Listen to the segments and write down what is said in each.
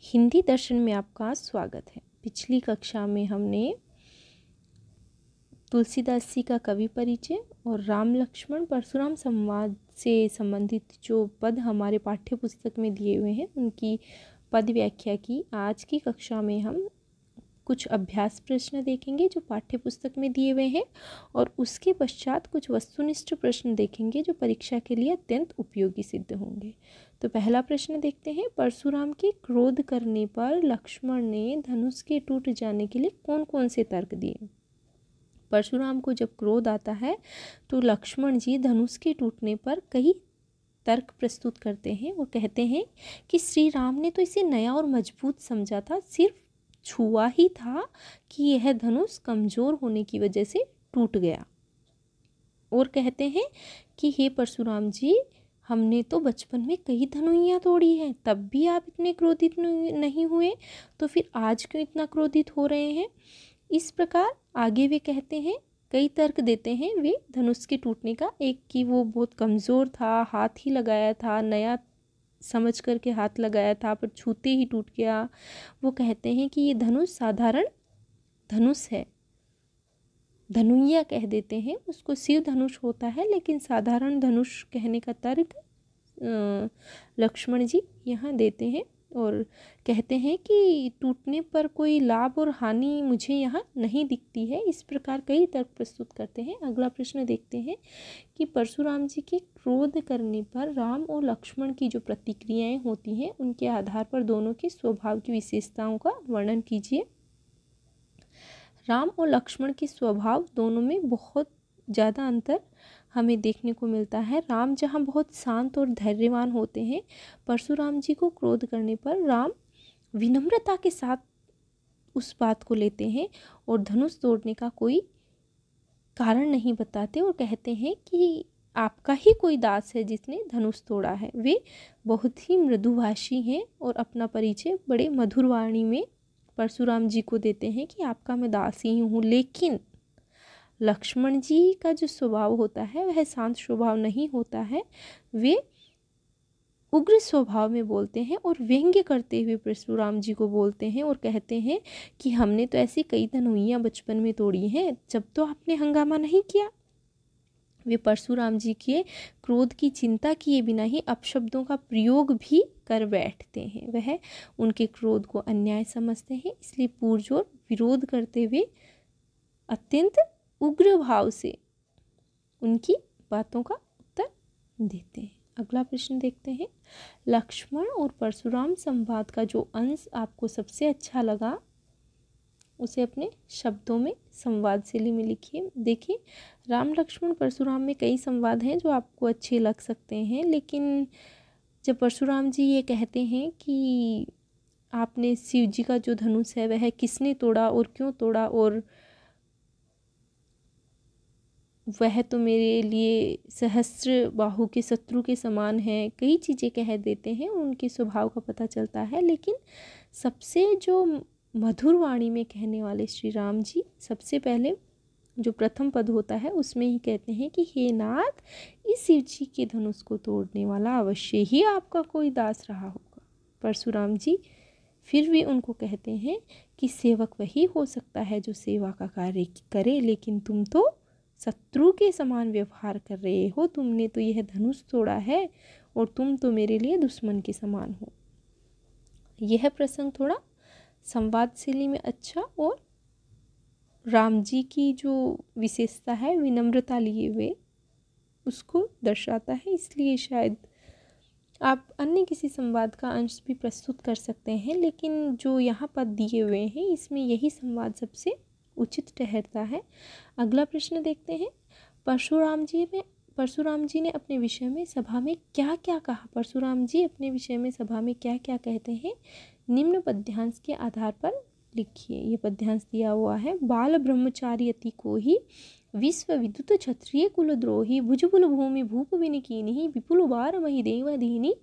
हिंदी दर्शन में आपका स्वागत है। पिछली कक्षा में हमने तुलसीदास जी का कवि परिचय और राम लक्ष्मण परशुराम संवाद से संबंधित जो पद हमारे पाठ्य पुस्तक में दिए हुए हैं उनकी पद व्याख्या की। आज की कक्षा में हम कुछ अभ्यास प्रश्न देखेंगे जो पाठ्य पुस्तक में दिए हुए हैं और उसके पश्चात कुछ वस्तुनिष्ठ प्रश्न देखेंगे जो परीक्षा के लिए अत्यंत उपयोगी सिद्ध होंगे। तो पहला प्रश्न देखते हैं। परशुराम के क्रोध करने पर लक्ष्मण ने धनुष के टूट जाने के लिए कौन कौन से तर्क दिए? परशुराम को जब क्रोध आता है तो लक्ष्मण जी धनुष के टूटने पर कई तर्क प्रस्तुत करते हैं और कहते हैं कि श्री राम ने तो इसे नया और मजबूत समझा था, सिर्फ छुआ ही था कि यह धनुष कमजोर होने की वजह से टूट गया। और कहते हैं कि हे परशुराम जी, हमने तो बचपन में कई धनुइयाँ तोड़ी हैं, तब भी आप इतने क्रोधित नहीं हुए, तो फिर आज क्यों इतना क्रोधित हो रहे हैं? इस प्रकार आगे वे कहते हैं, कई तर्क देते हैं वे धनुष के टूटने का। एक कि वो बहुत कमज़ोर था, हाथ ही लगाया था, नया समझ करके हाथ लगाया था पर छूते ही टूट गया। वो कहते हैं कि ये धनुष साधारण धनुष है, धनुइया कह देते हैं उसको, शिव धनुष होता है, लेकिन साधारण धनुष कहने का तर्क लक्ष्मण जी यहाँ देते हैं और कहते हैं कि टूटने पर कोई लाभ और हानि मुझे यहाँ नहीं दिखती है। इस प्रकार कई तर्क प्रस्तुत करते हैं। अगला प्रश्न देखते हैं कि परशुराम जी के क्रोध करने पर राम और लक्ष्मण की जो प्रतिक्रियाएं होती हैं उनके आधार पर दोनों के स्वभाव की विशेषताओं का वर्णन कीजिए। राम और लक्ष्मण के स्वभाव दोनों में बहुत ज़्यादा अंतर हमें देखने को मिलता है। राम जहाँ बहुत शांत और धैर्यवान होते हैं, परशुराम जी को क्रोध करने पर राम विनम्रता के साथ उस बात को लेते हैं और धनुष तोड़ने का कोई कारण नहीं बताते और कहते हैं कि आपका ही कोई दास है जिसने धनुष तोड़ा है। वे बहुत ही मृदुभाषी हैं और अपना परिचय बड़े मधुर वाणी में परशुराम जी को देते हैं कि आपका मैं दास ही हूँ। लेकिन लक्ष्मण जी का जो स्वभाव होता है वह शांत स्वभाव नहीं होता है, वे उग्र स्वभाव में बोलते हैं और व्यंग्य करते हुए परशुराम जी को बोलते हैं और कहते हैं कि हमने तो ऐसी कई धनुइयाँ बचपन में तोड़ी हैं, जब तो आपने हंगामा नहीं किया। वे परशुराम जी के क्रोध की चिंता किए बिना ही अपशब्दों का प्रयोग भी कर बैठते हैं। वह उनके क्रोध को अन्याय समझते हैं, इसलिए पुरजोर विरोध करते हुए अत्यंत उग्र भाव से उनकी बातों का उत्तर देते हैं। अगला प्रश्न देखते हैं। लक्ष्मण और परशुराम संवाद का जो अंश आपको सबसे अच्छा लगा उसे अपने शब्दों में संवाद शैली में लिखिए। देखिए, राम लक्ष्मण परशुराम में कई संवाद हैं जो आपको अच्छे लग सकते हैं, लेकिन जब परशुराम जी ये कहते हैं कि आपने शिव जी का जो धनुष है वह किसने तोड़ा और क्यों तोड़ा, और वह तो मेरे लिए सहस्त्र बाहु के शत्रु के समान है, कई चीज़ें कह देते हैं, उनके स्वभाव का पता चलता है। लेकिन सबसे जो मधुर वाणी में कहने वाले श्री राम जी, सबसे पहले जो प्रथम पद होता है उसमें ही कहते हैं कि हे नाथ, इस शिव जी के धनुष को तोड़ने वाला अवश्य ही आपका कोई दास रहा होगा। परशुराम जी फिर भी उनको कहते हैं कि सेवक वही हो सकता है जो सेवा का कार्य करे, लेकिन तुम तो शत्रु के समान व्यवहार कर रहे हो, तुमने तो यह धनुष तोड़ा है और तुम तो मेरे लिए दुश्मन के समान हो। यह प्रसंग थोड़ा संवाद शैली में अच्छा और राम जी की जो विशेषता है विनम्रता लिए हुए उसको दर्शाता है, इसलिए शायद आप अन्य किसी संवाद का अंश भी प्रस्तुत कर सकते हैं, लेकिन जो यहाँ पद दिए हुए हैं इसमें यही संवाद सबसे उचित ठहरता है। अगला प्रश्न देखते हैं। परशुराम जी ने अपने विषय में सभा में क्या क्या कहा? परशुराम जी अपने विषय में सभा में क्या क्या कहते हैं, निम्न पद्यांश के आधार पर लिखिए। ये पद्यांश दिया हुआ है। बाल ब्रह्मचारी अति को ही विश्व विद्युत क्षत्रिय कुलद्रोही भुजबुल भूमि भूप विनिकीनि विपुल बार मही देवधीनि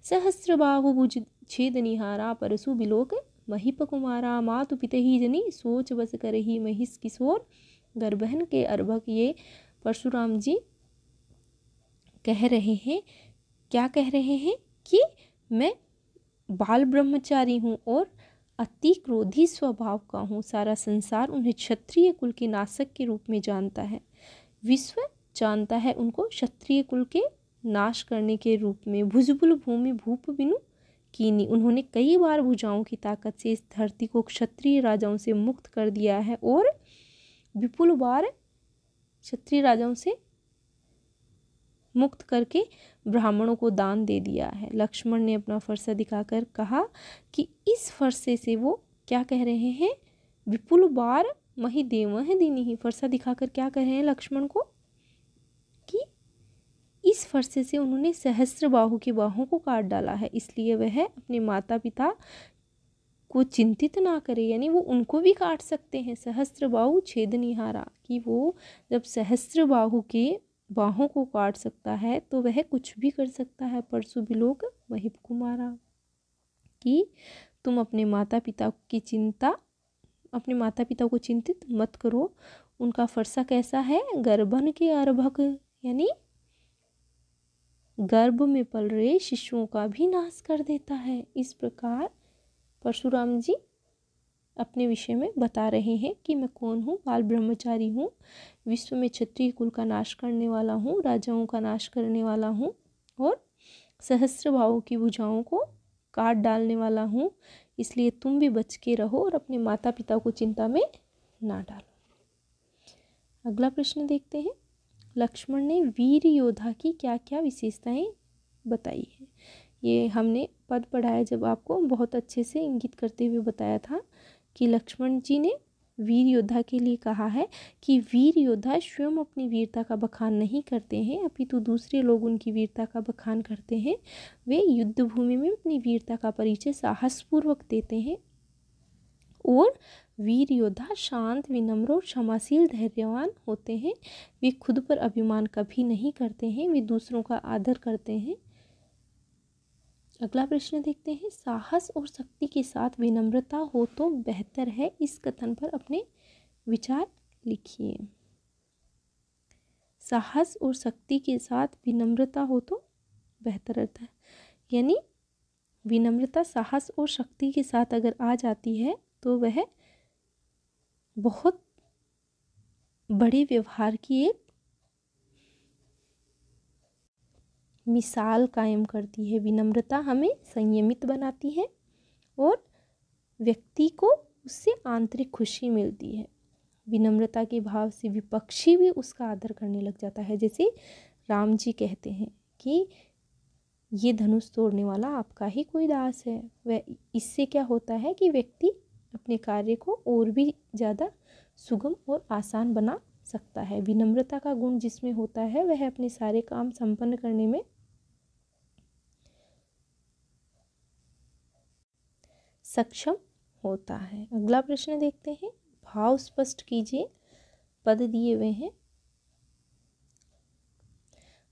सहस्रबाहु भुज छेद निहारा परशु बिलोक महिप कुमारा मातु पितहि जनी सोच बस करही महिष किशोर गर्भहन के अर्भक। ये परशुराम जी कह रहे हैं, क्या कह रहे हैं कि मैं बाल ब्रह्मचारी हूँ और अति क्रोधी स्वभाव का हूँ। सारा संसार उन्हें क्षत्रिय कुल के नाशक के रूप में जानता है। विश्व जानता है उनको क्षत्रिय कुल के नाश करने के रूप में। भुजबुल भूमि भूप बिनु कीनी, उन्होंने कई बार भुजाओं की ताकत से इस धरती को क्षत्रिय राजाओं से मुक्त कर दिया है और विपुल बार क्षत्रिय राजाओं से मुक्त करके ब्राह्मणों को दान दे दिया है। लक्ष्मण ने अपना फरसा दिखाकर कहा कि इस फरसे से वो क्या कह रहे हैं, विपुल बार मही देवह दीनी ही। फरसा दिखाकर क्या कह रहे हैं लक्ष्मण को कि इस फरसे से उन्होंने सहस्त्र बाहु की बाहों को काट डाला है, इसलिए वह अपने माता पिता को चिंतित ना करे, यानी वो उनको भी काट सकते हैं। सहस्त्र बाहु छेदनिहारा, कि वो जब सहस्त्र बाहु के बाहों को काट सकता है तो वह कुछ भी कर सकता है। परसु बिलोक महिप कुमारा, कि तुम अपने माता पिता को चिंतित मत करो। उनका फरसा कैसा है, गर्भन के अर्भक, यानी गर्भ में पल रहे शिशुओं का भी नाश कर देता है। इस प्रकार परशुराम जी अपने विषय में बता रहे हैं कि मैं कौन हूँ, बाल ब्रह्मचारी हूँ, विश्व में क्षत्रिय कुल का नाश करने वाला हूँ, राजाओं का नाश करने वाला हूँ और सहस्त्र भावों की भुजाओं को काट डालने वाला हूँ। इसलिए तुम भी बच के रहो और अपने माता पिता को चिंता में ना डालो। अगला प्रश्न देखते हैं। लक्ष्मण ने वीर योद्धा की क्या क्या विशेषताएं बताई है। ये हमने पद पढ़ाया जब आपको, बहुत अच्छे से इंगित करते हुए बताया था कि लक्ष्मण जी ने वीर योद्धा के लिए कहा है कि वीर योद्धा स्वयं अपनी वीरता का बखान नहीं करते हैं, अपितु दूसरे लोग उनकी वीरता का बखान करते हैं। वे युद्ध भूमि में अपनी वीरता का परिचय साहसपूर्वक देते हैं और वीर योद्धा शांत, विनम्र और क्षमाशील, धैर्यवान होते हैं। वे खुद पर अभिमान कभी नहीं करते हैं, वे दूसरों का आदर करते हैं। अगला प्रश्न देखते हैं। साहस और शक्ति के साथ विनम्रता हो तो बेहतर है, इस कथन पर अपने विचार लिखिए। साहस और शक्ति के साथ विनम्रता हो तो बेहतर रहता है, यानी विनम्रता साहस और शक्ति के साथ अगर आ जाती है तो वह बहुत बड़े व्यवहार की एक मिसाल कायम करती है। विनम्रता हमें संयमित बनाती है और व्यक्ति को उससे आंतरिक खुशी मिलती है। विनम्रता के भाव से विपक्षी भी उसका आदर करने लग जाता है। जैसे राम जी कहते हैं कि ये धनुष तोड़ने वाला आपका ही कोई दास है। वह इससे क्या होता है कि व्यक्ति अपने कार्य को और भी ज़्यादा सुगम और आसान बना सकता है। विनम्रता का गुण जिसमें होता है वह अपने सारे काम संपन्न करने में सक्षम होता है। अगला प्रश्न देखते हैं। भाव स्पष्ट कीजिए। पद दिए हुए हैं।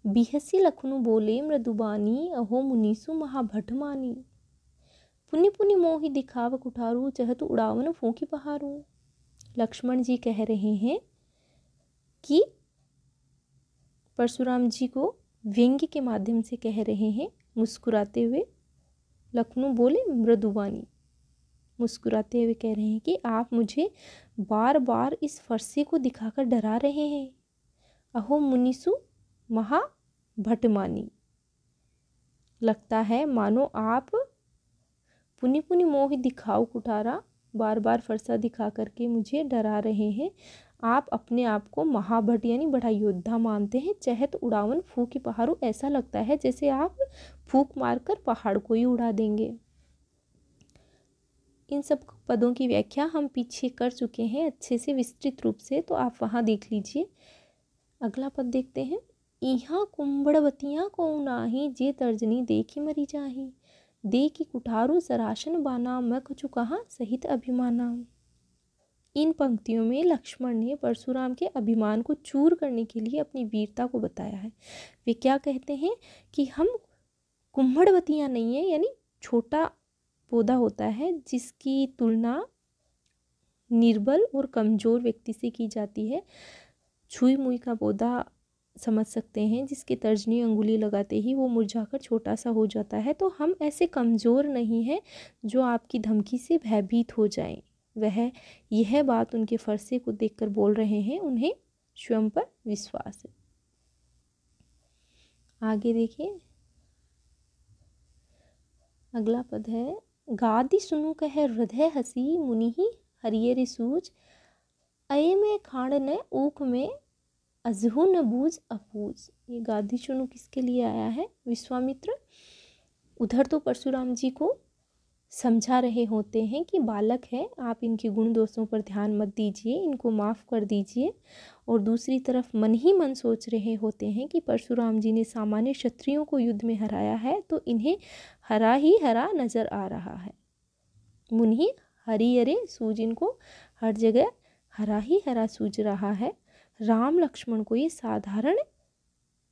बिहसी लखनु बोले मृदुबानी, अहो मुनीसु महाभटमानी। पुनि पुनि मोहि दिखाव कुठारू, चहत उड़ावन फूंकी पहारू। लक्ष्मण जी कह रहे हैं कि परशुराम जी को व्यंग्य के माध्यम से कह रहे हैं, मुस्कुराते हुए। लखनऊ बोले मृदुबानी, मुस्कुराते हुए कह रहे हैं कि आप मुझे बार बार इस फरसे को दिखाकर डरा रहे हैं। अहो मुनीसु महा भटमानी, लगता है मानो आप पुनि पुनि मोहि दिखाओ कुठारा, बार बार फरसा दिखा करके मुझे डरा रहे हैं। आप अपने आप को महाभट यानी बड़ा योद्धा मानते हैं। चहत उड़ावन फूकी पहाड़ू, ऐसा लगता है जैसे आप फूंक मारकर पहाड़ को ही उड़ा देंगे। इन सब पदों की व्याख्या हम पीछे कर चुके हैं अच्छे से विस्तृत रूप से, तो आप वहाँ देख लीजिए। अगला पद देखते हैं। इहाँ कुंभड़वतियाँ को नाही, जे तर्जनी देखी मरी जाही। दे की कुठारू सरासन बाना, मैं कुछ कहाँ सहित अभिमाना। इन पंक्तियों में लक्ष्मण ने परशुराम के अभिमान को चूर करने के लिए अपनी वीरता को बताया है। वे क्या कहते हैं कि हम कुंभड़वतियाँ नहीं है, यानी छोटा पौधा होता है जिसकी तुलना निर्बल और कमज़ोर व्यक्ति से की जाती है। छुई मुई का पौधा समझ सकते हैं, जिसके तर्जनी अंगुली लगाते ही वो मुरझाकर छोटा सा हो जाता है। तो हम ऐसे कमज़ोर नहीं हैं जो आपकी धमकी से भयभीत हो जाएं। वह यह बात उनके फरसे को देखकर बोल रहे हैं, उन्हें स्वयं पर विश्वास है। आगे देखिए, अगला पद है, गादि सुनु कह हृदय हसी मुनि हरियर सूझ, अये में खांड न ऊख में अजहु न बूझ अपूज। ये गादी चुनु किसके लिए आया है? विश्वामित्र उधर तो परशुराम जी को समझा रहे होते हैं कि बालक है, आप इनके गुण दोषों पर ध्यान मत दीजिए, इनको माफ़ कर दीजिए। और दूसरी तरफ मन ही मन सोच रहे होते हैं कि परशुराम जी ने सामान्य क्षत्रियों को युद्ध में हराया है तो इन्हें हरा ही हरा नजर आ रहा है। मुनि हरियरे सूझ, इनको हर जगह हरा ही हरा सूझ रहा है। राम लक्ष्मण को ये साधारण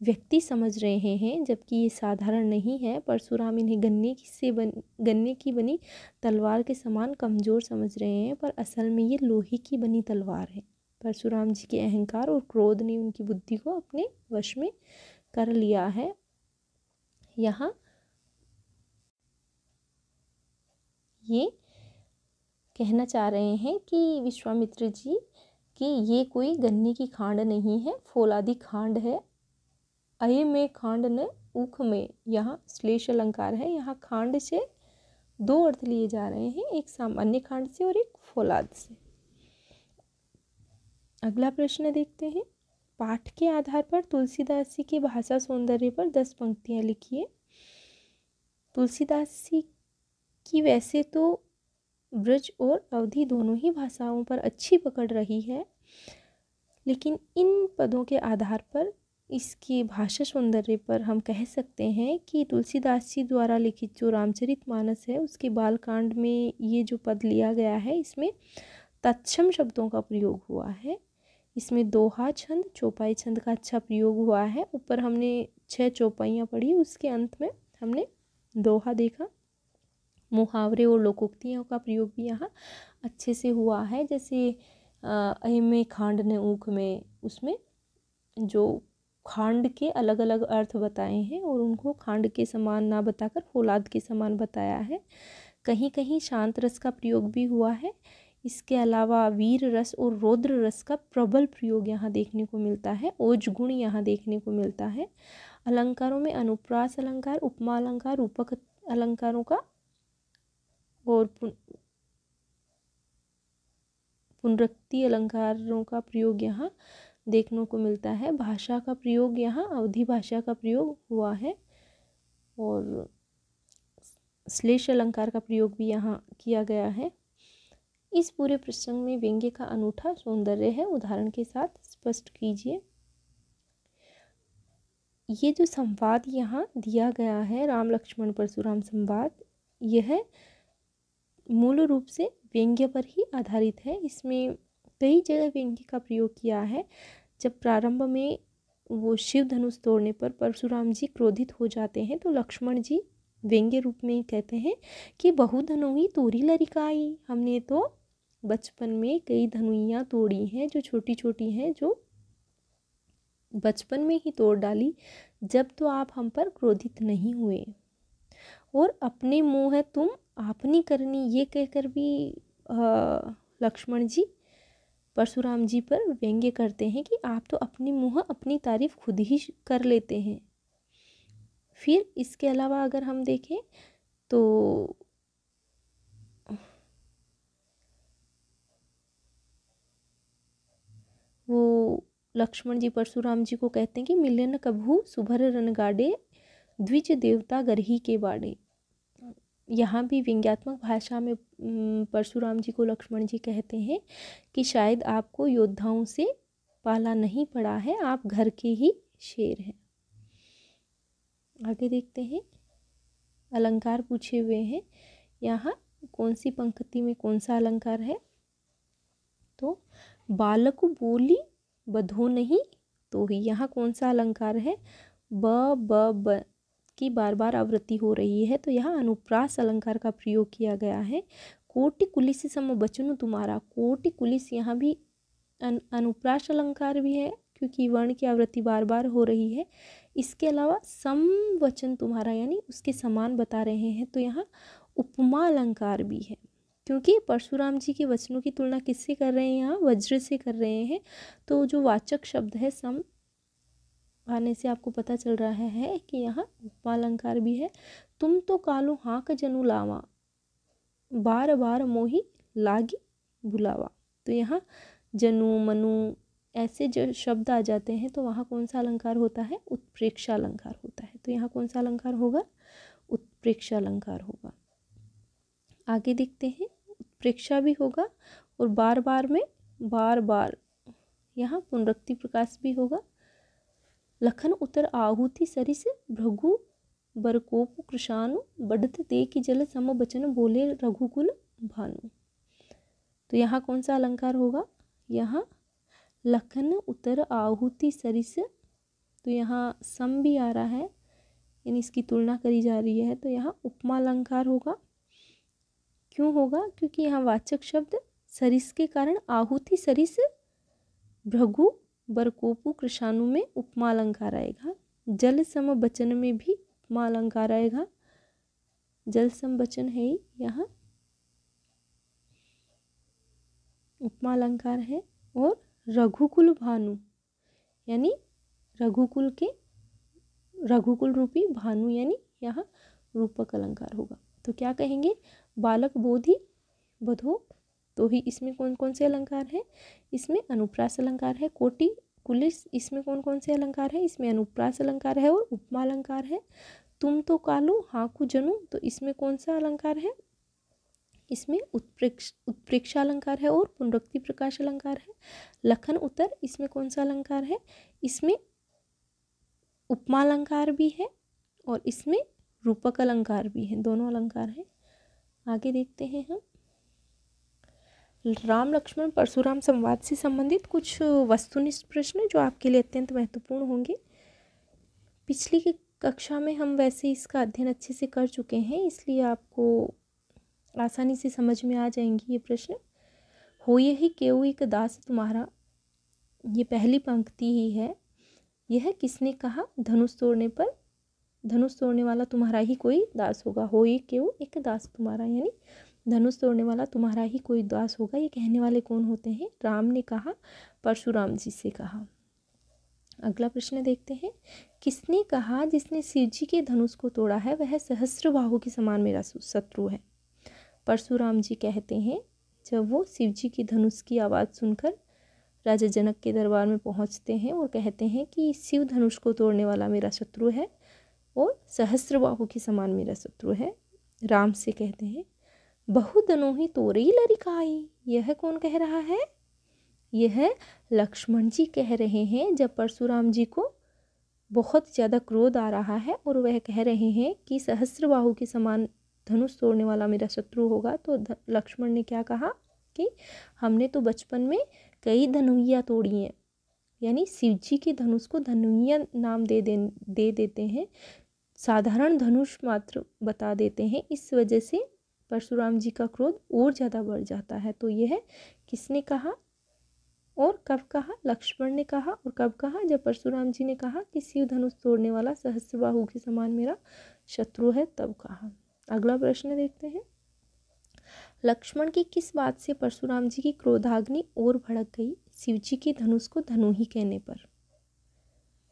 व्यक्ति समझ रहे हैं, जबकि ये साधारण नहीं है। परशुराम इन्हें गन्ने की बनी तलवार के समान कमज़ोर समझ रहे हैं, पर असल में ये लोहे की बनी तलवार है। परशुराम जी के अहंकार और क्रोध ने उनकी बुद्धि को अपने वश में कर लिया है। यहाँ ये कहना चाह रहे हैं कि विश्वामित्र जी कि ये कोई गन्ने की खांड नहीं है, फौलादी खांड है। अये में खांड न ऊख में, यहाँ श्लेष अलंकार है। यहाँ खांड से दो अर्थ लिए जा रहे हैं, एक सामान्य खांड से और एक फौलाद से। अगला प्रश्न देखते हैं, पाठ के आधार पर तुलसीदास जी की भाषा सौंदर्य पर 10 पंक्तियाँ लिखिए। तुलसीदास जी की वैसे तो ब्रज और अवधी दोनों ही भाषाओं पर अच्छी पकड़ रही है, लेकिन इन पदों के आधार पर इसकी भाषा सौंदर्य पर हम कह सकते हैं कि तुलसीदास जी द्वारा लिखित जो रामचरितमानस है उसके बालकांड में ये जो पद लिया गया है, इसमें तत्सम शब्दों का प्रयोग हुआ है। इसमें दोहा छंद, चौपाई छंद का अच्छा प्रयोग हुआ है। ऊपर हमने 6 चौपाइयाँ पढ़ी, उसके अंत में हमने दोहा देखा। मुहावरे और लोकोक्तियों का प्रयोग भी यहाँ अच्छे से हुआ है। जैसे अय में खांड ने ऊख में, उसमें जो खांड के अलग अलग अर्थ बताए हैं और उनको खांड के समान ना बताकर फौलाद के समान बताया है। कहीं कहीं शांत रस का प्रयोग भी हुआ है। इसके अलावा वीर रस और रौद्र रस का प्रबल प्रयोग यहाँ देखने को मिलता है। ओज गुण यहाँ देखने को मिलता है। अलंकारों में अनुप्रास अलंकार, उपमा अलंकार, रूपक अलंकारों का और पुनरुक्ति अलंकारों का प्रयोग यहाँ देखने को मिलता है। भाषा का प्रयोग यहाँ अवधी भाषा का प्रयोग हुआ है और श्लेष अलंकार का प्रयोग भी यहाँ किया गया है। इस पूरे प्रसंग में व्यंग्य का अनूठा सौंदर्य है, उदाहरण के साथ स्पष्ट कीजिए। ये जो संवाद यहाँ दिया गया है, राम लक्ष्मण परशुराम संवाद, यह मूल रूप से व्यंग्य पर ही आधारित है। इसमें कई जगह व्यंग्य का प्रयोग किया है। जब प्रारंभ में वो शिव धनुष तोड़ने पर परशुराम जी क्रोधित हो जाते हैं तो लक्ष्मण जी व्यंग्य रूप में कहते हैं कि बहु धनुई तोरी लरिकाई, हमने तो बचपन में कई धनुइयाँ तोड़ी हैं जो छोटी छोटी हैं, जो बचपन में ही तोड़ डाली, जब तो आप हम पर क्रोधित नहीं हुए। और अपने मुँह है तुम आपनी करनी, ये कहकर भी लक्ष्मण जी परशुराम जी पर व्यंग्य करते हैं कि आप तो अपने मुँह अपनी तारीफ खुद ही कर लेते हैं। फिर इसके अलावा अगर हम देखें तो वो लक्ष्मण जी परशुराम जी को कहते हैं कि मिलन कभू सुभर रन गाड़े, द्विज देवता गरही के बाड़े। यहाँ भी व्यंग्यात्मक भाषा में परशुराम जी को लक्ष्मण जी कहते हैं कि शायद आपको योद्धाओं से पाला नहीं पड़ा है, आप घर के ही शेर हैं। आगे देखते हैं, अलंकार पूछे हुए हैं। यहाँ कौन सी पंक्ति में कौन सा अलंकार है? तो बालक बोली बधो नहीं तो ही, यहाँ कौन सा अलंकार है? ब की बार बार आवृत्ति हो रही है, तो यहाँ अनुप्रास अलंकार का प्रयोग किया गया है। कोटि कुलिस सम बचनु तुम्हारा, कोटि कुलिस यहाँ भी अनुप्रास अलंकार भी है क्योंकि वर्ण की आवृत्ति बार बार हो रही है। इसके अलावा सम वचन तुम्हारा यानी उसके समान बता रहे हैं, तो यहाँ उपमा अलंकार भी है, क्योंकि परशुराम जी के वचनों की तुलना किससे कर रहे हैं, यहाँ वज्र से कर रहे हैं। तो जो वाचक शब्द है सम आने से आपको पता चल रहा है कि यहाँ उपमा अलंकार भी है। तुम तो कालू हाँक जनु लावा, बार बार मोही लागी बुलावा। तो यहाँ जनु मनु ऐसे जो शब्द आ जाते हैं तो वहाँ कौन सा अलंकार होता है, उत्प्रेक्षा अलंकार होता है। तो यहाँ कौन सा अलंकार होगा, उत्प्रेक्षा अलंकार होगा। आगे देखते हैं, उत्प्रेक्षा भी होगा और बार बार में बार बार यहाँ पुनरुक्ति प्रकाश भी होगा। लखन उतर आहुति सरिस भृगु बरकोप कृशानु, बढ़त दे की जल सम बचन बोले रघुकुल भानु। तो यहाँ कौन सा अलंकार होगा, यहाँ लखन उतर आहुति सरिस, तो यहाँ सम भी आ रहा है यानी इसकी तुलना करी जा रही है, तो यहाँ उपमा अलंकार होगा। क्यों होगा, क्योंकि यहाँ वाचक शब्द सरिस के कारण आहुति सरिस भृगु बरकोपु कृशानु में उपमा अलंकार आएगा। जल सम बचन में भी उपमा अलंकार आएगा, जल सम बचन है ही यहाँ उपमा अलंकार है। और रघुकुल भानु यानी रघुकुल रूपी भानु यानी यहाँ रूपक अलंकार होगा। तो क्या कहेंगे, बालक बोधि बधो, तो ही इसमें कौन कौन से अलंकार हैं, इसमें अनुप्रास अलंकार है। कोटि कुलिस, इसमें कौन कौन से अलंकार है, इसमें अनुप्रास अलंकार है और उपमा अलंकार है। तुम तो कालो हाँकू जनु, तो इसमें कौन सा अलंकार है, इसमें उत्प्रेक्षा अलंकार है और पुनरुक्ति प्रकाश अलंकार है। लखन उतर, इसमें कौन सा अलंकार है, इसमें उपमा अलंकार भी है और इसमें रूपक अलंकार भी है, दोनों अलंकार हैं। आगे देखते हैं हम, राम लक्ष्मण परशुराम संवाद से संबंधित कुछ वस्तुनिष्ठ प्रश्न जो आपके लिए अत्यंत महत्वपूर्ण होंगे। पिछली की कक्षा में हम वैसे इसका अध्ययन अच्छे से कर चुके हैं, इसलिए आपको आसानी से समझ में आ जाएंगी ये प्रश्न। हो यही केऊ एक दास तुम्हारा, ये पहली पंक्ति ही है। यह किसने कहा, धनुष तोड़ने पर, धनुष तोड़ने वाला तुम्हारा ही कोई दास होगा। हो ये केऊ एक दास तुम्हारा यानी धनुष तोड़ने वाला तुम्हारा ही कोई दास होगा। ये कहने वाले कौन होते हैं, राम ने कहा, परशुराम जी से कहा। अगला प्रश्न देखते हैं, किसने कहा जिसने शिव जी के धनुष को तोड़ा है वह सहस्त्रबाहु के समान मेरा शत्रु है। परशुराम जी कहते हैं, जब वो शिव जी की धनुष की आवाज़ सुनकर राजा जनक के दरबार में पहुंचते हैं और कहते हैं कि शिव धनुष को तोड़ने वाला मेरा शत्रु है और सहस्त्रबाहु के समान मेरा शत्रु है। राम से कहते हैं, बहु दनोही तोरई लरिकाई, यह कौन कह रहा है, यह लक्ष्मण जी कह रहे हैं। जब परशुराम जी को बहुत ज़्यादा क्रोध आ रहा है और वह कह रहे हैं कि सहस्त्रबाहु के समान धनुष तोड़ने वाला मेरा शत्रु होगा, तो लक्ष्मण ने क्या कहा कि हमने तो बचपन में कई धनुइयाँ तोड़ी हैं, यानी शिव जी के धनुष को धनुइया नाम दे देते हैं, साधारण धनुष मात्र बता देते हैं। इस वजह से परशुराम जी का क्रोध और ज़्यादा बढ़ जाता है। तो यह किसने कहा और कब कहा, लक्ष्मण ने कहा। और कब कहा, जब परशुराम जी ने कहा कि शिव धनुष तोड़ने वाला सहस्त्रबाहु के समान मेरा शत्रु है, तब कहा। अगला प्रश्न देखते हैं, लक्ष्मण की किस बात से परशुराम जी की क्रोधाग्नि और भड़क गई शिव जी के धनुष को धनु ही कहने पर।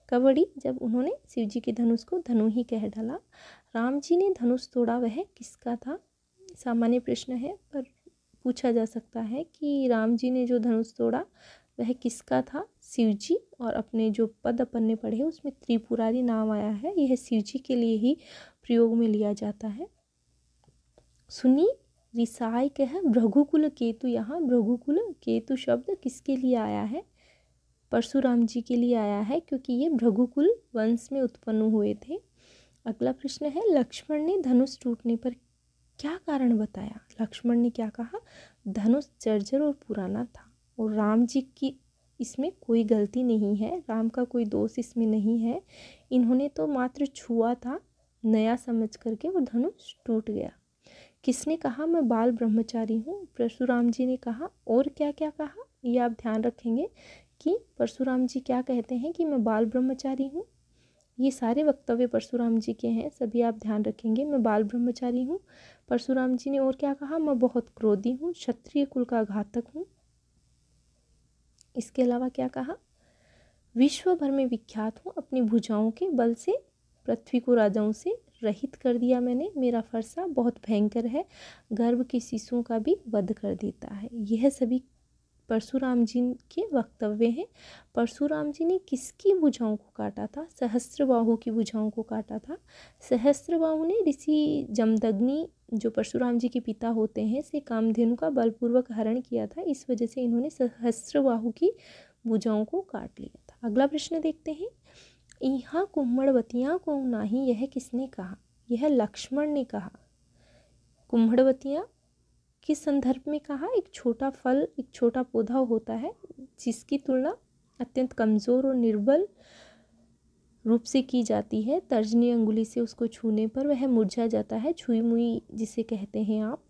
कब बढ़ी, जब उन्होंने शिव जी के धनुष को धनु ही कह डाला। राम जी ने धनुष तोड़ा वह किसका था, सामान्य प्रश्न है पर पूछा जा सकता है कि राम जी ने जो धनुष तोड़ा वह किसका था, शिव जी। और अपने जो पद अपन ने पढ़े उसमें त्रिपुरारी नाम आया है, यह शिव जी के लिए ही प्रयोग में लिया जाता है। सुनी रिसाई कह भृगुकुल केतु, यहाँ भृगुकुल केतु शब्द किसके लिए आया है, परशुराम जी के लिए आया है, क्योंकि ये भृगुकुल वंश में उत्पन्न हुए थे। अगला प्रश्न है, लक्ष्मण ने धनुष टूटने पर क्या कारण बताया। लक्ष्मण ने क्या कहा, धनुष जर्जर और पुराना था और राम जी की इसमें कोई गलती नहीं है, राम का कोई दोष इसमें नहीं है, इन्होंने तो मात्र छुआ था नया समझ करके और धनुष टूट गया। किसने कहा, मैं बाल ब्रह्मचारी हूँ, परशुराम जी ने कहा। और क्या क्या कहा, ये आप ध्यान रखेंगे कि परशुराम जी क्या कहते हैं कि मैं बाल ब्रह्मचारी हूँ। ये सारे वक्तव्य परशुराम जी के हैं, सभी आप ध्यान रखेंगे। मैं बाल ब्रह्मचारी हूँ। परशुराम जी ने और क्या कहा, मैं बहुत क्रोधी हूँ, क्षत्रिय कुल का घातक हूँ। इसके अलावा क्या कहा, विश्व भर में विख्यात हूँ, अपनी भुजाओं के बल से पृथ्वी को राजाओं से रहित कर दिया मैंने, मेरा फरसा बहुत भयंकर है, गर्भ के शिशुओं का भी वध कर देता है। यह सभी परशुराम जी के वक्तव्य हैं। परशुराम जी ने किसकी भुजाओं को काटा था, सहस्त्रबाहु की भुजाओं को काटा था। सहस्त्रबाहु ने ऋषि जमदग्नि जो परशुराम जी के पिता होते हैं से कामधेनु का बलपूर्वक हरण किया था, इस वजह से इन्होंने सहस्त्रबाहु की भुजाओं को काट लिया था। अगला प्रश्न देखते हैं, यहाँ कुम्हड़वतियाँ को नाही यह किसने कहा, यह लक्ष्मण ने कहा। कुम्हड़वतियाँ किस संदर्भ में कहा, एक छोटा फल, एक छोटा पौधा होता है जिसकी तुलना अत्यंत कमज़ोर और निर्बल रूप से की जाती है। तर्जनी अंगुली से उसको छूने पर वह मुरझा जाता है, छुई मुई जिसे कहते हैं आप।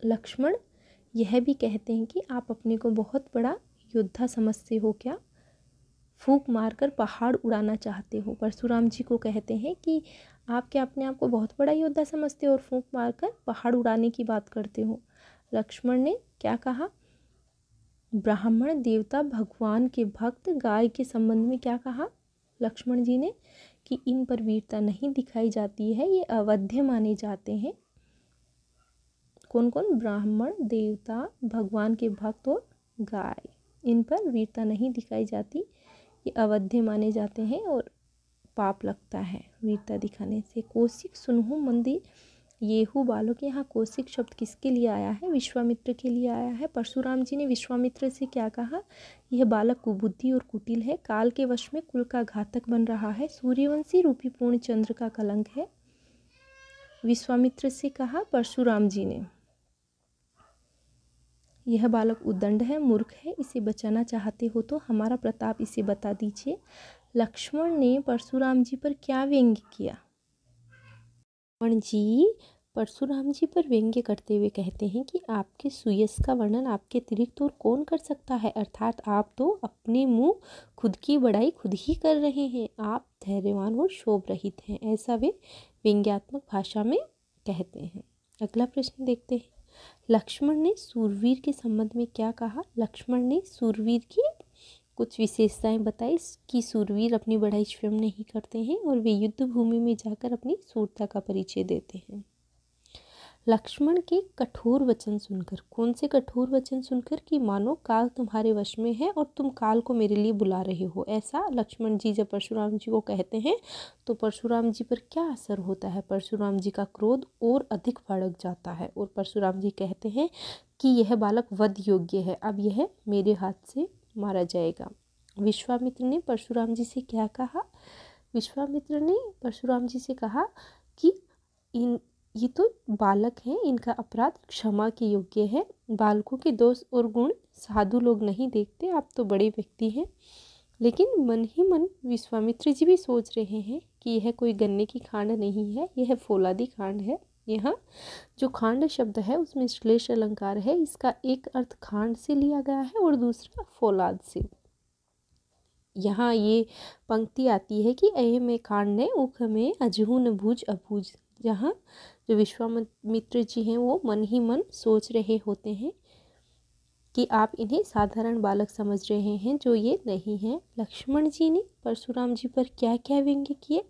लक्ष्मण यह भी कहते हैं कि आप अपने को बहुत बड़ा योद्धा समझते हो क्या, फूंक मारकर पहाड़ उड़ाना चाहते हो। परशुराम जी को कहते हैं कि आप क्या अपने आप को बहुत बड़ा योद्धा समझते हो और फूंक मारकर पहाड़ उड़ाने की बात करते हो। लक्ष्मण ने क्या कहा, ब्राह्मण देवता भगवान के भक्त गाय के संबंध में क्या कहा लक्ष्मण जी ने, कि इन पर वीरता नहीं दिखाई जाती है, ये अवध्य माने जाते हैं। कौन कौन, ब्राह्मण देवता भगवान के भक्त और गाय, इन पर वीरता नहीं दिखाई जाती, ये अवध्य माने जाते हैं और पाप लगता है वीरता दिखाने से। कौशिक सुनहु मंदिर येहू बालक, यहाँ कौशिक शब्द किसके लिए आया है, विश्वामित्र के लिए आया है। परशुराम जी ने विश्वामित्र से क्या कहा, यह बालक कुबुद्धि और कुटिल है, काल के वश में कुल का घातक बन रहा है, सूर्यवंशी रूपी पूर्ण चंद्र का कलंक है। विश्वामित्र से कहा परशुराम जी ने, यह बालक उद्दंड है, मूर्ख है, इसे बचाना चाहते हो तो हमारा प्रताप इसे बता दीजिए। लक्ष्मण ने परशुराम जी पर क्या व्यंग्य किया, लक्ष्मण जी परशुराम जी पर व्यंग्य करते हुए कहते हैं कि आपके सुयश का वर्णन आपके अतिरिक्त और कौन कर सकता है, अर्थात आप तो अपने मुंह खुद की बड़ाई खुद ही कर रहे हैं, आप धैर्यवान और शोभ रहित हैं, ऐसा वे व्यंग्यात्मक भाषा में कहते हैं। अगला प्रश्न देखते हैं, लक्ष्मण ने सूरवीर के संबंध में क्या कहा। लक्ष्मण ने सूरवीर की कुछ विशेषताएं बताई कि सूरवीर अपनी बढ़ाई स्वयं नहीं करते हैं और वे युद्ध भूमि में जाकर अपनी सूरता का परिचय देते हैं। लक्ष्मण के कठोर वचन सुनकर, कौन से कठोर वचन सुनकर, कि मानो काल तुम्हारे वश में है और तुम काल को मेरे लिए बुला रहे हो, ऐसा लक्ष्मण जी जब परशुराम जी को कहते हैं तो परशुराम जी पर क्या असर होता है, परशुराम जी का क्रोध और अधिक भड़क जाता है और परशुराम जी कहते हैं कि यह बालक वध योग्य है, अब यह मेरे हाथ से मारा जाएगा। विश्वामित्र ने परशुराम जी से क्या कहा, विश्वामित्र ने परशुराम जी से कहा कि ये तो बालक हैं, इनका अपराध क्षमा के योग्य है, बालकों के दोष और गुण साधु लोग नहीं देखते, आप तो बड़े व्यक्ति हैं। लेकिन मन ही मन विश्वामित्र जी भी सोच रहे हैं कि यह कोई गन्ने की खांड नहीं है, यह फौलादी खांड है। यहाँ जो खांड शब्द है उसमें श्लेष अलंकार है, इसका एक अर्थ खांड से लिया गया है और दूसरा फौलाद से। यहाँ ये पंक्ति आती है कि अय में खांड ने उख में अजहू न भूज अभूज, जहाँ जो विश्वामित्र जी हैं वो मन ही मन सोच रहे होते हैं कि आप इन्हें साधारण बालक समझ रहे हैं, जो ये नहीं है। लक्ष्मण जी ने परशुराम जी पर क्या क्या व्यंग्य किए।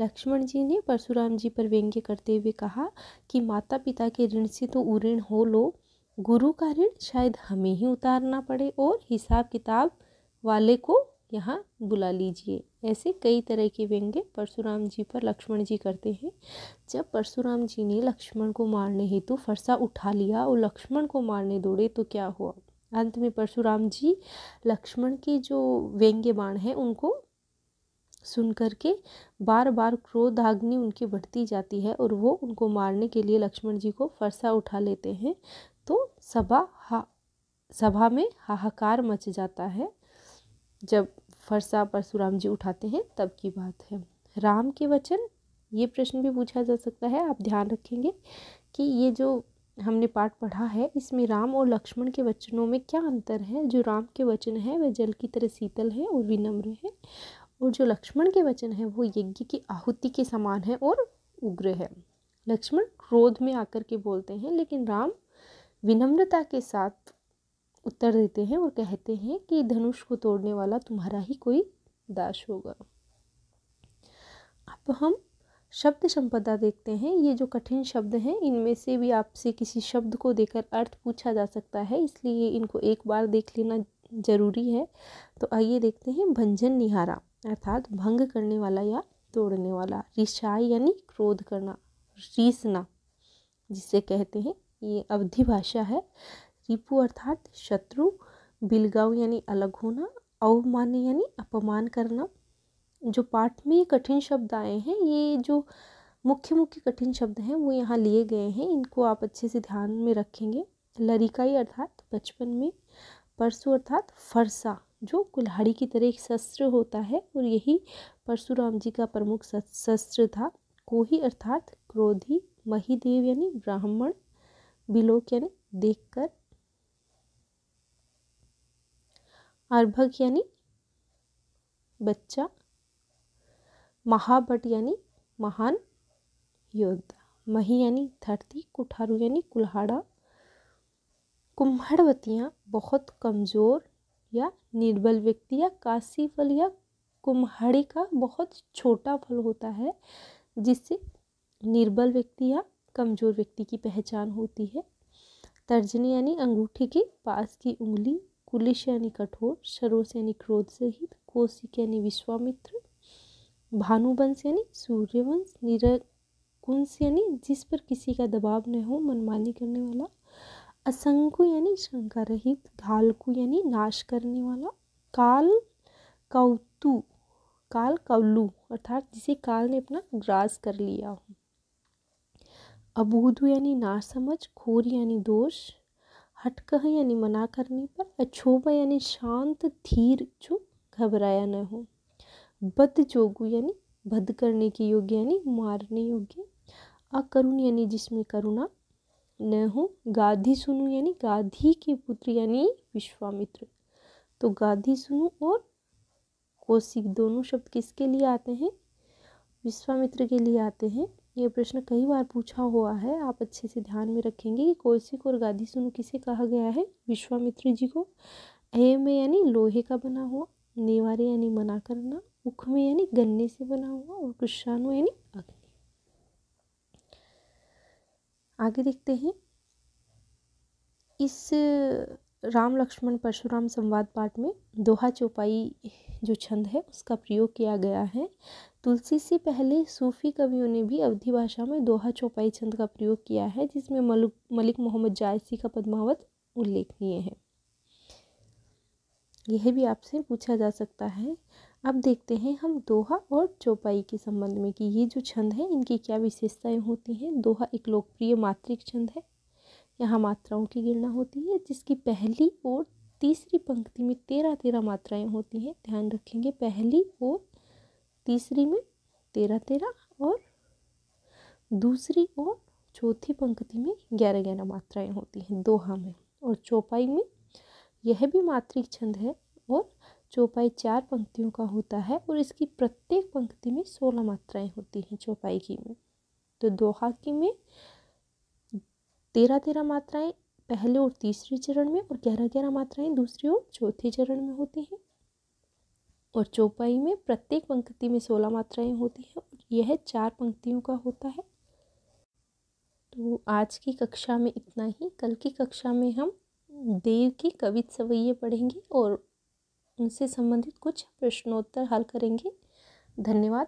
लक्ष्मण जी ने परशुराम जी पर व्यंग्य करते हुए कहा कि माता पिता के ऋण से तो उऋण हो लो, गुरु का ऋण शायद हमें ही उतारना पड़े और हिसाब किताब वाले को यहाँ बुला लीजिए। ऐसे कई तरह के व्यंग्य परशुराम जी पर लक्ष्मण जी करते हैं। जब परशुराम जी ने लक्ष्मण को मारने हेतु फरसा उठा लिया और लक्ष्मण को मारने दौड़े तो क्या हुआ, अंत में परशुराम जी लक्ष्मण के जो व्यंग्य बाण हैं उनको सुन करके बार बार क्रोधाग्नि उनकी बढ़ती जाती है और वो उनको मारने के लिए लक्ष्मण जी को फरसा उठा लेते हैं। तो सभा में हाहाकार मच जाता है। जब फरसा परशुराम जी उठाते हैं तब की बात है। राम के वचन, ये प्रश्न भी पूछा जा सकता है, आप ध्यान रखेंगे कि ये जो हमने पाठ पढ़ा है, इसमें राम और लक्ष्मण के वचनों में क्या अंतर है। जो राम के वचन है वह जल की तरह शीतल है और विनम्र है, और जो लक्ष्मण के वचन है वो यज्ञ की आहुति के समान है और उग्र है। लक्ष्मण क्रोध में आकर के बोलते हैं, लेकिन राम विनम्रता के साथ उत्तर देते हैं और कहते हैं कि धनुष को तोड़ने वाला तुम्हारा ही कोई दास होगा। अब हम शब्द संपदा देखते हैं। ये जो कठिन शब्द हैं, इनमें से भी आपसे किसी शब्द को देकर अर्थ पूछा जा सकता है, इसलिए इनको एक बार देख लेना जरूरी है। तो आइए देखते हैं। भंजन निहारा अर्थात भंग करने वाला या तोड़ने वाला। रिसाई यानी क्रोध करना, रीसना जिसे कहते हैं, ये अवधि भाषा है। रिपु अर्थात शत्रु। बिलगाव यानी अलग होना। अवमान्य यानी अपमान करना। जो पाठ में ये कठिन शब्द आए हैं, ये जो मुख्य कठिन शब्द हैं वो यहाँ लिए गए हैं, इनको आप अच्छे से ध्यान में रखेंगे। लरिकाई अर्थात बचपन में। परशु अर्थात फरसा, जो कुल्हाड़ी की तरह एक शस्त्र होता है, और यही परशुराम जी का प्रमुख शस्त्र था। कोही अर्थात क्रोधी। महिदेव यानी ब्राह्मण। बिलोक यानी देखकर। अर्भक यानी बच्चा। महाबट यानी महान योद्धा। मही यानी धरती। कुठारू यानी कुल्हाड़ा। कुम्हड़वतियाँ बहुत कमज़ोर या निर्बल व्यक्ति, या काशी फल या कुम्हड़ी का बहुत छोटा फल होता है, जिससे निर्बल व्यक्ति या कमज़ोर व्यक्ति की पहचान होती है। तर्जनी यानी अंगूठी के पास की उंगली। कुलिश यानी कठोर। सरोस यानी क्रोध सहित। कौशिक यानी विश्वामित्र। भानुवंश यानी सूर्यवंश। निरकुंस यानी जिस पर किसी का दबाव न हो, मनमानी करने वाला। असंकु यानी शंका रहित। घालकु यानी नाश करने वाला। काल कौलू अर्थात जिसे काल ने अपना ग्रास कर लिया हो। अबूधु यानी नासमझ। खोर यानी दोष। हटकह यानी मना करने पर। अछोबा यानी शांत धीर, जो घबराया न हो। बद जोगु यानी बद करने के योग्य, यानी मारने योग्य। अकरुण यानी जिसमें करुणा न हो। गाधी सुनु यानी गाधी के पुत्र यानी विश्वामित्र। तो गाधी सुनु और कौशिक दोनों शब्द किसके लिए आते हैं? विश्वामित्र के लिए आते हैं। ये प्रश्न कई बार पूछा हुआ है, आप अच्छे से ध्यान में रखेंगे कि कौशिक और गाधी सुनु किसे कहा गया है? विश्वामित्र जी को। अय में यानी लोहे का बना हुआ। नेवारे यानी मना करना। उख में यानी गन्ने से बना हुआ। और कृष्णाणु यानी अग्नि। आगे देखते हैं। इस राम लक्ष्मण परशुराम संवाद पाठ में दोहा चौपाई जो छंद है उसका प्रयोग किया गया है। तुलसी से पहले सूफी कवियों ने भी अवधी भाषा में दोहा चौपाई छंद का प्रयोग किया है, जिसमें मलिक मोहम्मद जायसी का पद्मावत उल्लेखनीय है। यह भी आपसे पूछा जा सकता है। अब देखते हैं हम दोहा और चौपाई के संबंध में कि ये जो छंद है इनकी क्या विशेषताएं होती हैं। दोहा एक लोकप्रिय मात्रिक छंद है। यहाँ मात्राओं की गणना होती है, जिसकी पहली और तीसरी पंक्ति में 13-13 मात्राएं होती हैं। ध्यान रखेंगे, पहली और तीसरी में 13-13 और दूसरी और चौथी पंक्ति में 11-11 मात्राएं होती हैं दोहा में। और चौपाई में यह भी मात्रिक छंद है, और चौपाई 4 पंक्तियों का होता है, और इसकी प्रत्येक पंक्ति में 16 मात्राएं होती हैं चौपाई की में। तो दोहा की में 13-13 मात्राएं पहले और तीसरे चरण में, और 11-11 मात्राएं दूसरे और चौथे चरण में होती हैं। और चौपाई में प्रत्येक पंक्ति में 16 मात्राएं होती हैं, और यह 4 पंक्तियों का होता है। तो आज की कक्षा में इतना ही। कल की कक्षा में हम देव की कवित सवैये पढ़ेंगे और उनसे संबंधित कुछ प्रश्नोत्तर हल करेंगे। धन्यवाद।